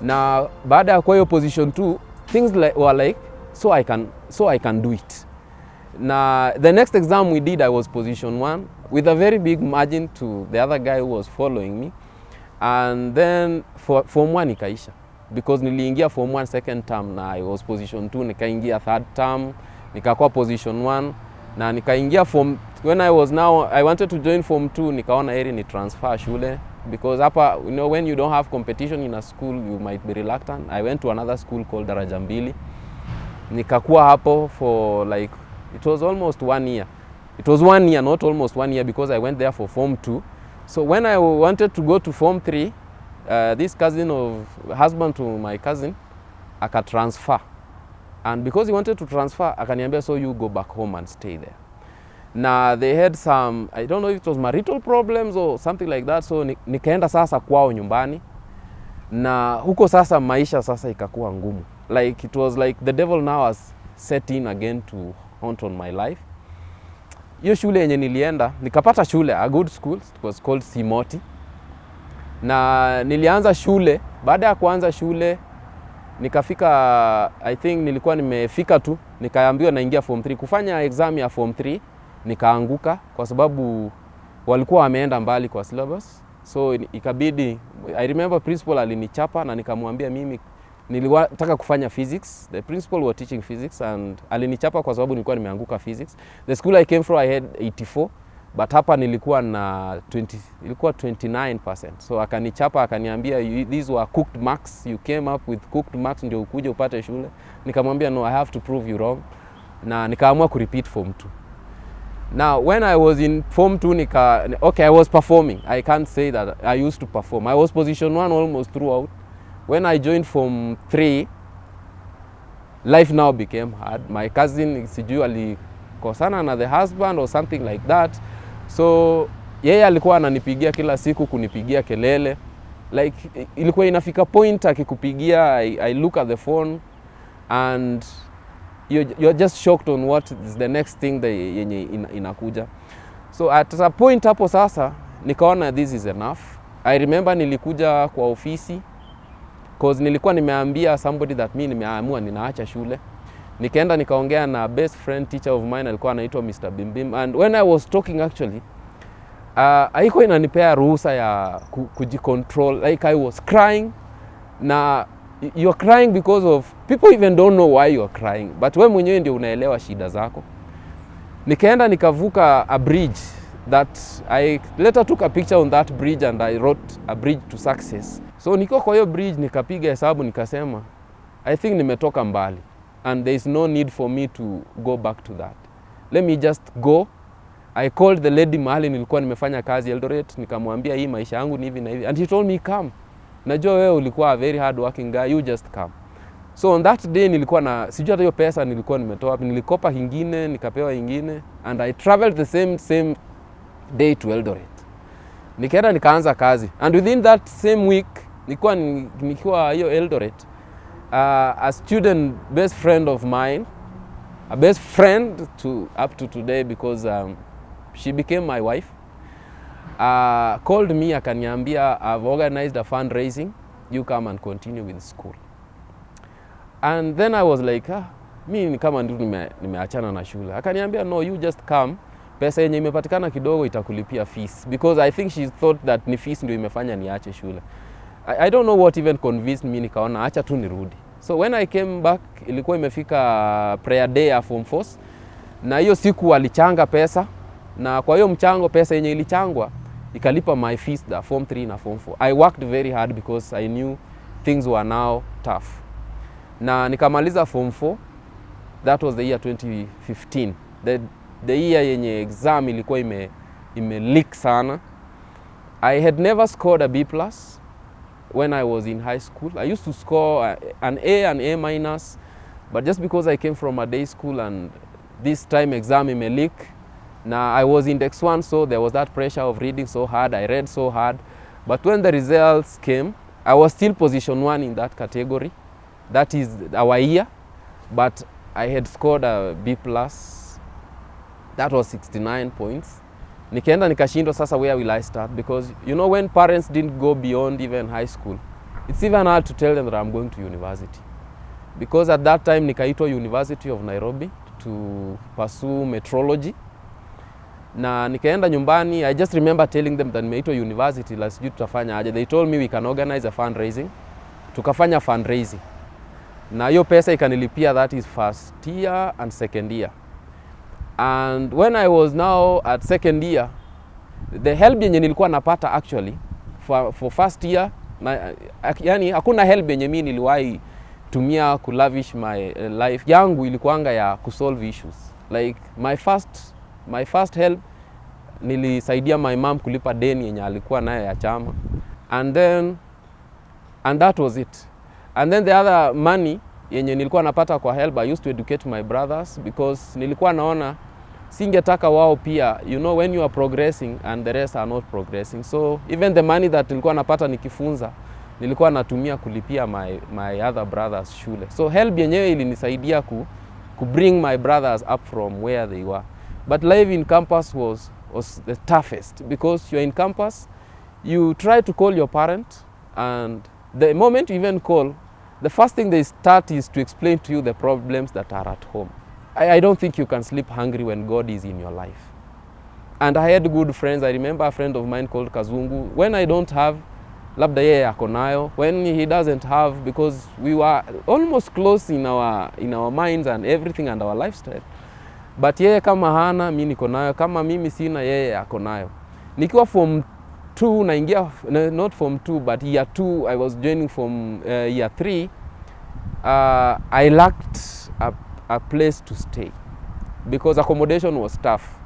Na baada ya kwa hiyo position 2, things were like so I can do it. Na the next exam we did, I was position 1 with a very big margin to the other guy who was following me. And then form 1 ikaisha because niliingia form 1 second term na I was position 2, nikaingia third term nikakuwa position 1 na nikaingia form. When I wanted to join form 2, nikaona heri ni transfer shule because hapa, you know, when you don't have competition in a school you might be reluctant. I went to another school called Daraja Mbili. Nikakuwa hapo for like, it was almost 1 year. It was 1 year, not almost 1 year, because I went there for form 2. So when I wanted to go to form 3, this husband to my cousin, aka transfer. And because he wanted to transfer, akaniambia, so you go back home and stay there. Now they had some, I don't know if it was marital problems or something like that, so nikaenda sasa kwao nyumbani. Na huko sasa maisha sasa ikakuwa ngumu. Like it was like the devil now has set in again to haunt on my life. Hiyo shule yenye nilienda, nikapata shule, a good school, it was called Simoti. Na nilianza shule, baada ya kuanza shule, nikafika, I think nilikuwa nimefika tu, nikaambiwa naingia form 3. Kufanya exam ya form 3, nikaanguka kwa sababu walikuwa wameenda mbali kwa syllabus. So ikabidi, I remember principal alinichapa na nikamwambia mimi nilitaka kufanya physics. The principal was teaching physics and alinichapa kwa sababu nilikuwa nimeanguka physics. The school I came from I had 84, but hapa nilikuwa na 29%. So akanichapa akaniambia, these were cooked marks, you came up with cooked marks ndio ukuje upate shule. Nikamwambia no, I have to prove you wrong. Na nikaamua ku repeat form 2. Now when I was in form 2, okay, I was performing. I can't say that I used to perform. I was position 1 almost throughout. When I joined form 3, life now became hard. My cousin sijui alikosana na the husband or something like that. So yeye alikuwa ananipigia kila siku, kunipigia kelele. Like ilikuwa inafika point akikupigia, I look at the phone and you're just shocked on what is the next thing yenye inakuja. So at a point hapo sasa nikaona this is enough. I remember nilikuja kwa ofisi because nilikuwa nimeambia somebody that mimi nimeamua ninaacha shule. Nikaenda nikaongea na best friend teacher of mine, alikuwa anaitwa Mr. Bimbim, and when I was talking actually haikuwa inanipea ruhusa ya kujicontrol. Like I was crying. Na you're crying because of people even don't know why you're crying, but wewe mwenyewe ndio unaelewa shida zako. Nikaenda nikavuka a bridge that I later took a picture on that bridge and I wrote a bridge to success. So niko kwa hiyo bridge nikapiga hesabu nikasema, I think nimetoka mbali and there is no need for me to go back to that. Let me just go. I called the lady mahali nilikuwa nimefanya kazi Eldoret, nikamwambia hii maisha yangu ni hivi na hivi, and he told me come. Najua wewe ulikuwa a very hard working guy, you just come. So on that day nilikuwa na sijui hata hiyo pesa nilikuwa nimetoa, nilikopa ingine nikapewa ingine, and I traveled the same day to Eldoret. Nikaenda nikaanza kazi, and within that same week nikiwa hiyo Eldoret, a student best friend of mine, a best friend up to today because she became my wife, called me akaniambia, I've organized a fundraising, you come and continue with school. And then I was like, mimi kama ndio nimeachana na shule. Akaniambia no, you just come, pesa yenye imepatikana kidogo itakulipia fees, because I think she thought that ni fees ndio imefanya niache shule. I don't know what even convinced me, nikaona acha tu nirudi. So when I came back, ilikuwa imefika prayer day ya form 4, na hiyo siku walichanga pesa, na kwa hiyo mchango pesa yenye ilichangwa ikalipa my fees da form 3 na form 4. I worked very hard because I knew things were now tough. Na nikamaliza form 4. That was the year 2015. The year yenye exam ilikuwa ime leak sana. I had never scored a B+ when I was in high school. I used to score an A and A-, but just because I came from a day school and this time exam ime leak. Now I was index 1, so there was that pressure of reading so hard. I read so hard. But when the results came, I was still position 1 in that category. That is our year. But I had scored a B+. That was 69 points. Nikaenda nikashindwa sasa, where will I start? Because you know, when parents didn't go beyond even high school, It's even hard to tell them that I'm going to university. Because at that time, nikaitwa University of Nairobi to pursue metrology. Na nikaenda nyumbani, I just remember telling them that nimeitwa university, la sijui tutafanya aje. They told me we can organize a fundraising. Tukafanya fundraising. Na hiyo pesa ikanilipia, that is first year and second year. And when I was now at second year, the help yenye nilikuwa napata actually for first year, yani hakuna help yenye mimi niliwahi tumia kulavish my life yangu ilikuanga ya kusolve issues. Like my first help nilisaidia my mom kulipa deni yenye alikuwa nayo ya chama. And that was it. And then the other money yenye nilikuwa napata kwa help, I used to educate my brothers because nilikuwa naona singetaka wao pia, you know, when you are progressing and the rest are not progressing. So even the money that nilikuwa napata nikifunza, nilikuwa natumia kulipia my other brothers shule. So help yenyewe ilinisaidia ku bring my brothers up from where they were. But life in campus was the toughest because you're in campus, you try to call your parent, and the moment you even call, the first thing they start is to explain to you the problems that are at home. I don't think you can sleep hungry when God is in your life. And I had good friends. I remember a friend of mine called Kazungu. When I don't have, labda yeye ako nayo. When he doesn't have, because we were almost close in our minds and everything and our lifestyle. But yeye kama hana, mimi niko nayo. Kama mimi sina, yeye ako nayo. Nikiwa form 2 naingia, not form 2 but year 2, I was joining from year 3. I lacked a place to stay because accommodation was tough.